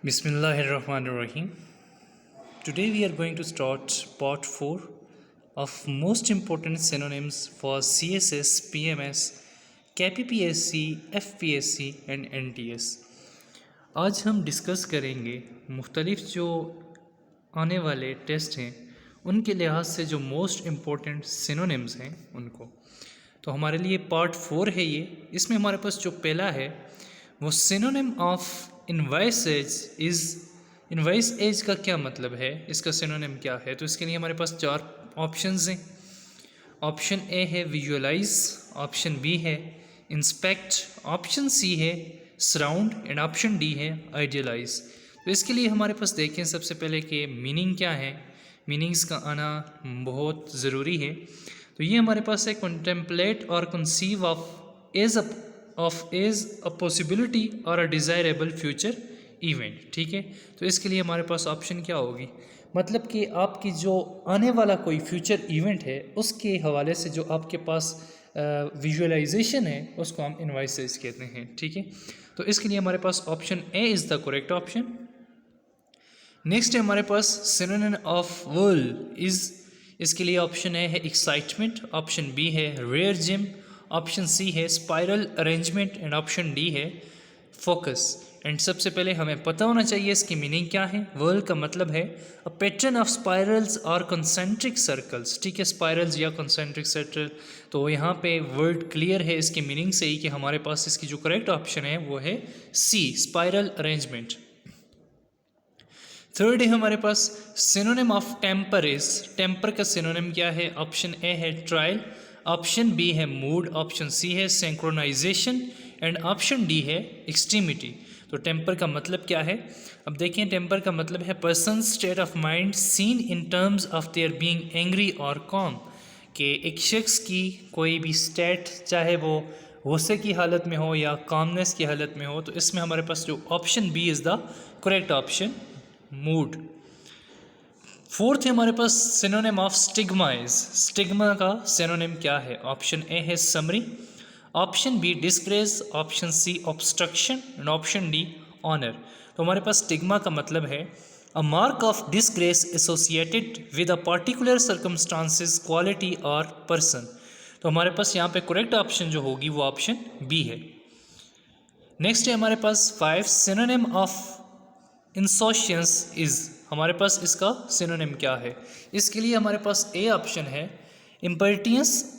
Bismillahirrahmanirrahim. Today we are going to start part 4 of most important synonyms for CSS, PMS, KPPSC, FPSC and NTS. आज हम discuss करेंगे मुख्तलिफ जो आने वाले टेस्ट हैं उनके लिहाज से जो मोस्ट इम्पोर्टेंट सिनोनिम्स हैं उनको। तो हमारे लिए पार्ट 4 है ये। इसमें हमारे पास जो पहला है वो सिनोनिम ऑफ इनवाइस एज का क्या मतलब है, इसका सिनोनिम क्या है। तो इसके लिए हमारे पास 4 ऑप्शंस हैं। ऑप्शन ए है विजुअलाइज, ऑप्शन बी है इंस्पेक्ट, ऑप्शन सी है सराउंड एंड ऑप्शन डी है आइडियलाइज। तो इसके लिए हमारे पास देखें सबसे पहले कि मीनिंग क्या है। मीनिंग्स का आना बहुत ज़रूरी है। तो ये हमारे पास है कंटेम्पलेट और conceive of as a possibility और अ डिज़ायरेबल फ्यूचर इवेंट। ठीक है, तो इसके लिए हमारे पास ऑप्शन क्या होगी, मतलब कि आपकी जो आने वाला कोई फ्यूचर इवेंट है उसके हवाले से जो आपके पास विजुअलाइजेशन है उसको हम इनवाइसेस कहते हैं। ठीक है, तो इसके लिए हमारे पास option A is the correct option. Next है हमारे पास सिनोनिम ऑफ वर्ल्ड इज़, इसके लिए ऑप्शन ए है एक्साइटमेंट, ऑप्शन बी है रेयर जिम, ऑप्शन सी है spiral arrangement and option D है फोकस। एंड सबसे पहले हमें पता होना चाहिए इसकी मीनिंग क्या है। वर्ल्ड का मतलब है अ पैटर्न ऑफ स्पाइरल्स और कंसेंट्रिक सर्कल्स। ठीक है, स्पाइरल्स या कंसेंट्रिक सर्कल। तो यहाँ पे वर्ड क्लियर है इसकी मीनिंग से ही कि हमारे पास इसकी जो करेक्ट ऑप्शन है वो है सी, स्पाइरल अरेंजमेंट। थर्ड है हमारे पास synonym of temper is, temper का सिनोनिम क्या है। ऑप्शन ए है ट्रायल, ऑप्शन बी है मूड, ऑप्शन सी है सिंक्रोनाइजेशन एंड ऑप्शन डी है एक्सट्रीमिटी। तो टेम्पर का मतलब क्या है, अब देखिए टेम्पर का मतलब है person state of mind seen in terms of their being angry और कॉम। कि एक शख्स की कोई भी स्टेट, चाहे वो गुस्से की हालत में हो या कामनेस की हालत में हो, तो इसमें हमारे पास जो option B is the correct option, mood. Fourth है हमारे पास synonym of stigma is, stigma का सिनोनिम क्या है। ऑप्शन ए है summary, option B disgrace, option C obstruction and option D honour. तो हमारे पास स्टिग्मा का मतलब है a mark of disgrace associated with a particular circumstances, quality और पर्सन। तो हमारे पास यहाँ पे करेक्ट ऑप्शन जो होगी वो ऑप्शन बी है। नेक्स्ट है हमारे पास 5 सिनोनिम ऑफ इंसोशियंस इज, हमारे पास इसका सिनोनिम क्या है। इसके लिए हमारे पास ए ऑप्शन है इम्पर्टिनेस,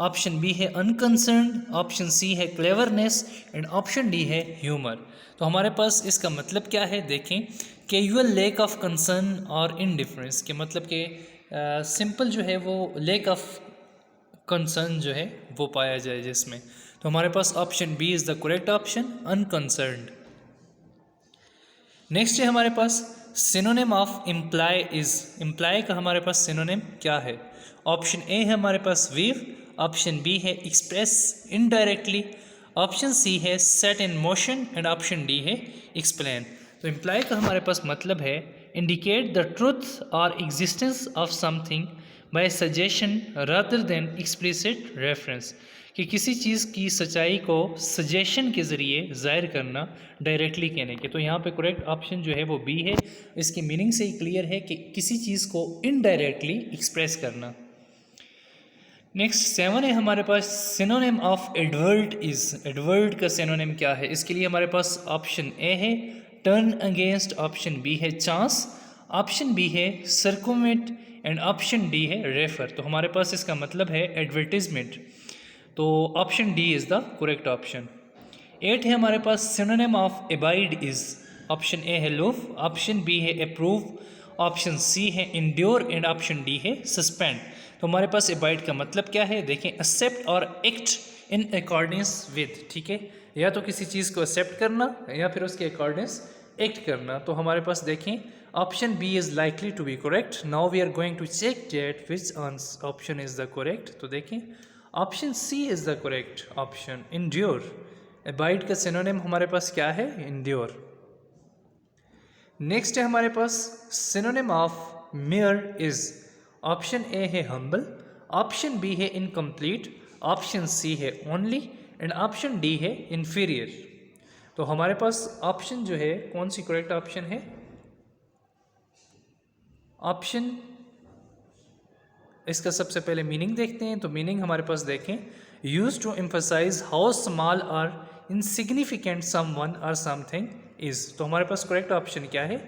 ऑप्शन बी है अनकंसर्न, ऑप्शन सी है क्लेवरनेस एंड ऑप्शन डी है ह्यूमर। तो हमारे पास इसका मतलब क्या है, देखें कैजुअल लेक ऑफ कंसर्न और इनडिफरेंस के मतलब के सिंपल जो है वो लेक ऑफ कंसर्न जो है वो पाया जाए जिसमें। तो हमारे पास option B is the correct option, unconcerned. Next है हमारे पास synonym of imply is, imply का हमारे पास सिनोनिम क्या है। ऑप्शन ए है हमारे पास वीव, ऑप्शन बी है एक्सप्रेस इनडायरेक्टली, ऑप्शन सी है set in motion and option D है एक्सप्लेन। तो इम्प्लाई का हमारे पास मतलब है इंडिकेट द ट्रूथ और existence of something bye suggestion rather than explicit reference. कि किसी चीज़ की सच्चाई को सजेशन के ज़रिए ज़ाहिर करना, डायरेक्टली कहने के। तो यहाँ पे करेक्ट ऑप्शन जो है वो बी है। इसकी मीनिंग से ही क्लियर है कि किसी चीज़ को इनडायरेक्टली एक्सप्रेस करना। नेक्स्ट 7 है हमारे पास synonym of advert is, advert का सिनोनिम क्या है। इसके लिए हमारे पास ऑप्शन ए है टर्न अगेंस्ट, ऑप्शन बी है चांस, ऑप्शन बी है सर्कुमेट एंड ऑप्शन डी है रेफर। तो हमारे पास इसका मतलब है एडवर्टिजमेंट। तो option D is the correct option. 8 है हमारे पास synonym of abide is, option A है लव, ऑप्शन बी है अप्रूव, ऑप्शन सी है इंड्योर एंड ऑप्शन डी है सस्पेंड। तो हमारे पास एबाइड का मतलब क्या है, देखें एक्सेप्ट और एक्ट इन अकॉर्डेंस विद। ठीक है, या तो किसी चीज़ को एक्सेप्ट करना या फिर उसके अकॉर्डेंस एक्ट करना। तो हमारे पास देखें option B is likely to be correct. Now we are going to check that which option is the correct. तो देखें option C is the correct option, endure. Abide का सिनोनिम हमारे पास क्या है, इंड्योर। नेक्स्ट है हमारे पास synonym of meagre is, option A है हम्बल, ऑप्शन बी है इनकम्प्लीट, ऑप्शन सी है ओनली एंड ऑप्शन डी है इन्फीरियर। तो हमारे पास ऑप्शन जो है कौन सी करेक्ट ऑप्शन है? ऑप्शन, इसका सबसे पहले मीनिंग देखते हैं। तो मीनिंग हमारे पास देखें, use to emphasize how small और इनसिग्निफिकेंट समवन और समथिंग इज। तो हमारे पास करेक्ट ऑप्शन क्या है?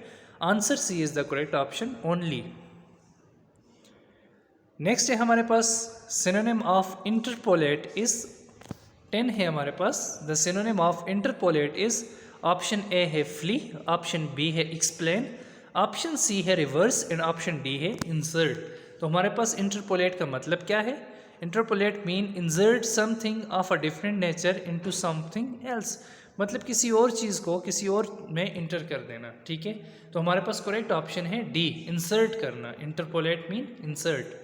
Answer C is the correct option only. Next है हमारे पास सिनोनिम ऑफ इंटरपोलेट इज 10 है हमारे पास। The synonym of interpolate is, option A है फ्ली, ऑप्शन बी है एक्सप्लेन, ऑप्शन सी है रिवर्स एंड ऑप्शन डी है इंसर्ट। तो हमारे पास इंटरपोलेट का मतलब क्या है? Interpolate mean insert something of a different nature into something else, मतलब किसी और चीज़ को किसी और में इंटर कर देना। ठीक है, तो हमारे पास करेक्ट ऑप्शन है डी, इंसर्ट करना। Interpolate mean insert.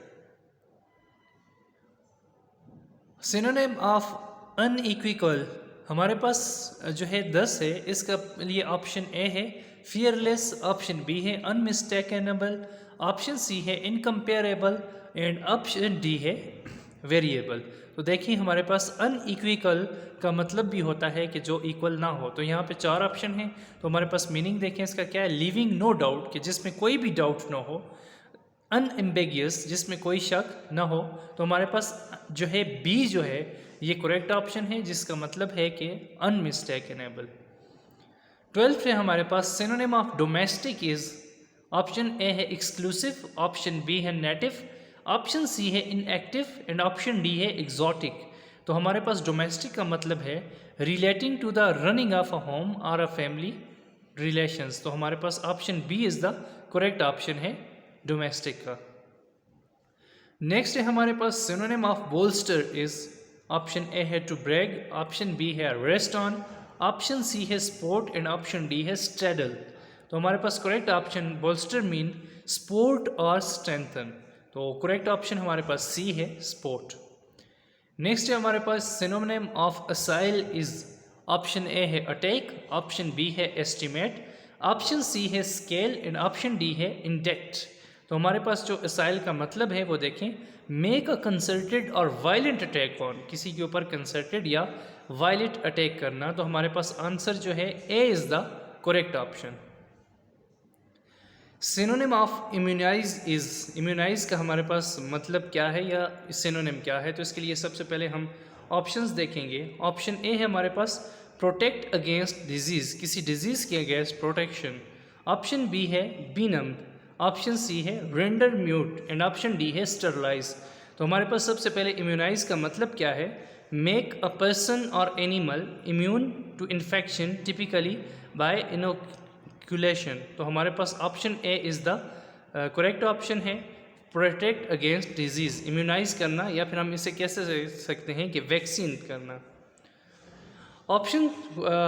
Synonym of unequivocal हमारे पास जो है 10 है। इसका लिए ऑप्शन ए है फियरलेस, ऑप्शन बी है अनमिस्टेकेनेबल, ऑप्शन सी है इनकम्पेरेबल एंड ऑप्शन डी है वेरिएबल। तो देखिए हमारे पास अनइक्विकल का मतलब भी होता है कि जो इक्वल ना हो। तो यहाँ पे 4 ऑप्शन हैं। तो हमारे पास मीनिंग देखें इसका क्या है? लिविंग नो डाउट, कि जिसमें कोई भी डाउट ना हो। अनएम्बेगियस, जिसमें कोई शक ना हो। तो हमारे पास जो है बी जो है ये करेक्ट ऑप्शन है, जिसका मतलब है कि अनमिस्टेकेनेबल। 12th है हमारे पास synonym of domestic is, option A है एक्सक्लूसिव, ऑप्शन बी है नेटिव, ऑप्शन सी है इनएक्टिव एंड ऑप्शन डी है एग्जॉटिक। तो हमारे पास डोमेस्टिक का मतलब है relating to the running of a home और अ फैमिली रिलेशंस। तो हमारे पास option B is the correct option है डोमेस्टिक का। नेक्स्ट है हमारे पास synonym of bolster is, option A है टू ब्रैग, ऑप्शन बी है रेस्ट ऑन, ऑप्शन सी है स्पोर्ट एंड ऑप्शन डी है स्ट्रेडल। तो हमारे पास correct option bolster mean support और स्ट्रेंथन। तो करेक्ट ऑप्शन हमारे पास सी है स्पोर्ट। नेक्स्ट है हमारे पास synonym of assail is, option A है अटैक, ऑप्शन बी है एस्टिमेट, ऑप्शन सी है स्केल एंड ऑप्शन डी है इंडेक्ट। तो हमारे पास जो असाइल का मतलब है वो देखें, मेक अ कंसर्टेड और वायलेंट अटैक ऑन, किसी के ऊपर कंसर्टेड या वायलेंट अटैक करना। तो हमारे पास आंसर जो है A is the correct option. Synonym of immunize is, immunize का हमारे पास मतलब क्या है या सिनोनिम क्या है? तो इसके लिए सबसे पहले हम ऑप्शंस देखेंगे। ऑप्शन ए है हमारे पास प्रोटेक्ट अगेंस्ट डिजीज, किसी डिजीज के अगेंस्ट प्रोटेक्शन, ऑप्शन बी है बी नम्ब, ऑप्शन सी है render mute and option D है स्टरलाइज। तो हमारे पास सबसे पहले इम्यूनाइज का मतलब क्या है? मेक अ पर्सन और animal immune to infection typically by inoculation. तो हमारे पास option A is the correct option है, प्रोटेक्ट अगेंस्ट डिजीज़, इम्यूनाइज करना, या फिर हम इसे कैसे सकते हैं कि वैक्सीन करना। ऑप्शन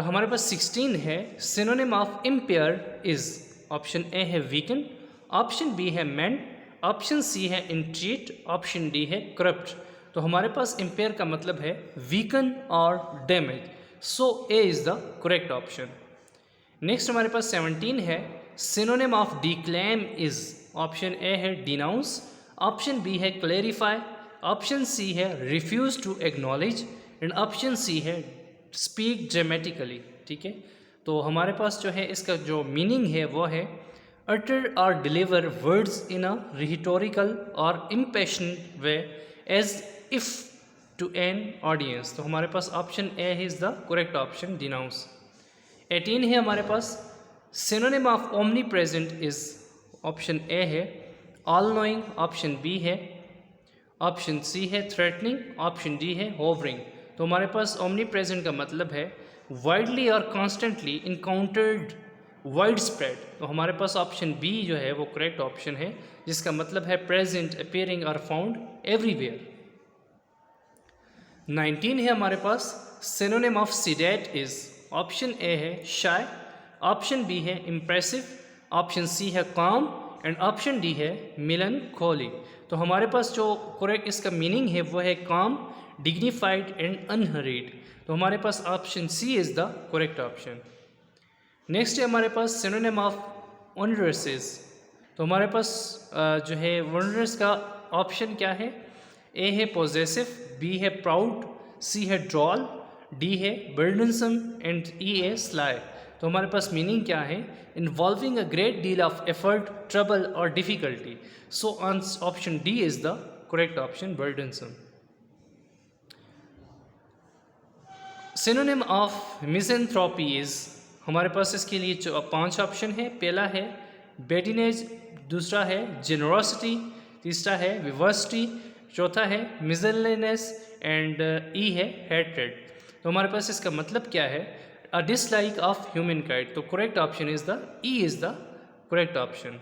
हमारे पास 16 है। Synonym of impair is, option A है वीकन, ऑप्शन बी है मेंड, ऑप्शन सी है इंट्रीट, ऑप्शन डी है करप्ट। तो हमारे पास इम्पेयर का मतलब है वीकन और damage, so A is the correct option. Next हमारे पास 17 है। Synonym of declaim is, option A है डिनाउंस, ऑप्शन बी है क्लेरिफाई, ऑप्शन सी है refuse to acknowledge and option C है स्पीक ड्रामेटिकली। ठीक है, तो हमारे पास जो है इसका जो मीनिंग है वो है utter or deliver words in a rhetorical or impassioned way as if to an audience। तो हमारे पास option A is the correct option, denounce. 18 है हमारे पास। Synonym of omnipresent is, option A है ऑल नोइंग, ऑप्शन बी है, option C है threatening, option D है होवरिंग। तो हमारे पास ओमनी प्रेजेंट का मतलब है वाइडली और कॉन्स्टेंटली इनकाउंटर्ड, वाइड स्प्रेड। तो हमारे पास ऑप्शन बी जो है वो करेक्ट ऑप्शन है, जिसका मतलब है प्रेजेंट, अपीयरिंग और फाउंड एवरीवेयर। 19 है हमारे पास। Synonym of sedate is, option A है शाय, ऑप्शन बी है इम्प्रेसिव, ऑप्शन सी है काम एंड ऑप्शन डी है मेलनखोली। तो हमारे पास जो करेक्ट इसका मीनिंग है वो है काम, डिग्निफाइड एंड अनहरीड। तो हमारे पास option C is the correct option. Next है हमारे पास सिनोनिम ऑफ वंडरस इज। तो हमारे पास जो है वंडरस का ऑप्शन क्या है? ए है पॉजेसिव, बी है प्राउड, सी है ड्रॉल, डी है burdensome एंड ई है sly। तो हमारे पास मीनिंग क्या है? Involving a great deal of effort, trouble और difficulty. So option D is the correct option, burdensome। Synonym of misanthropy is, हमारे पास इसके लिए 5 ऑप्शन है। पहला है बेटिनेज, दूसरा है जेनरोसिटी, तीसरा है विवर्सिटी, चौथा है मिजलनेस एंड ई है हेट्रेड। तो हमारे पास इसका मतलब क्या है? A dislike of human kind. तो correct option is the E is the correct option.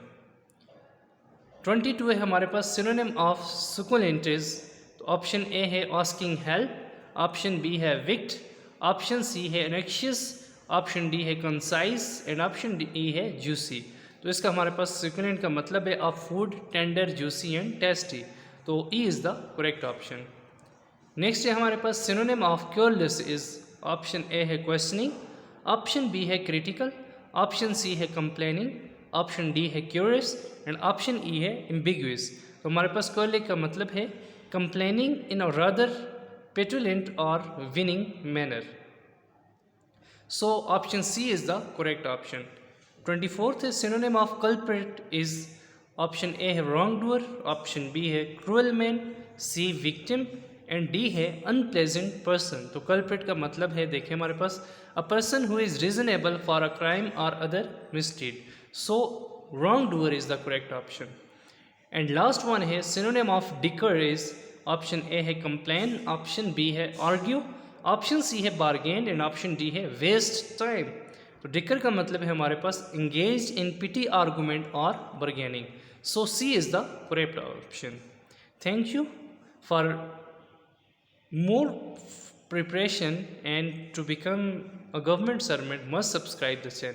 22 है हमारे पास सिनोनिम ऑफ सुकुलेंट इज। तो ऑप्शन ए है आस्किंग हेल्प, ऑप्शन बी है विक्ट, ऑप्शन सी है एनेक्शियस, ऑप्शन डी है कंसाइज एंड ऑप्शन डी है जूसी। तो इसका हमारे पास सुकुलेंट का मतलब है of food tender, juicy and tasty. तो E is the correct option. Next है हमारे पास synonym of querulous is. Option A है क्वेश्चनिंग, ऑप्शन बी है क्रिटिकल, ऑप्शन सी है कंप्लेनिंग, ऑप्शन डी है क्यूरियस एंड ऑप्शन ई है ambiguous. तो हमारे पास क्यूरलेस का मतलब है complaining in a rather petulant or winning manner. So option C is the correct option. 24th is synonym of culprit is, option A है wrongdoer, option B है cruel man, C victim and D है unpleasant person। तो culprit का मतलब है, देखिए हमारे पास a person who is reasonable for a crime or other misdeed। So wrongdoer is the correct option। And last one है synonym of dicker is, option A है complain, option B है argue, option C है bargain and option D है waste time. तो dicker का मतलब है हमारे पास इंगेज इन पिटी आर्गूमेंट और bargaining. So C is the correct option. Thank you for more preparation and to become a government servant must subscribe the channel.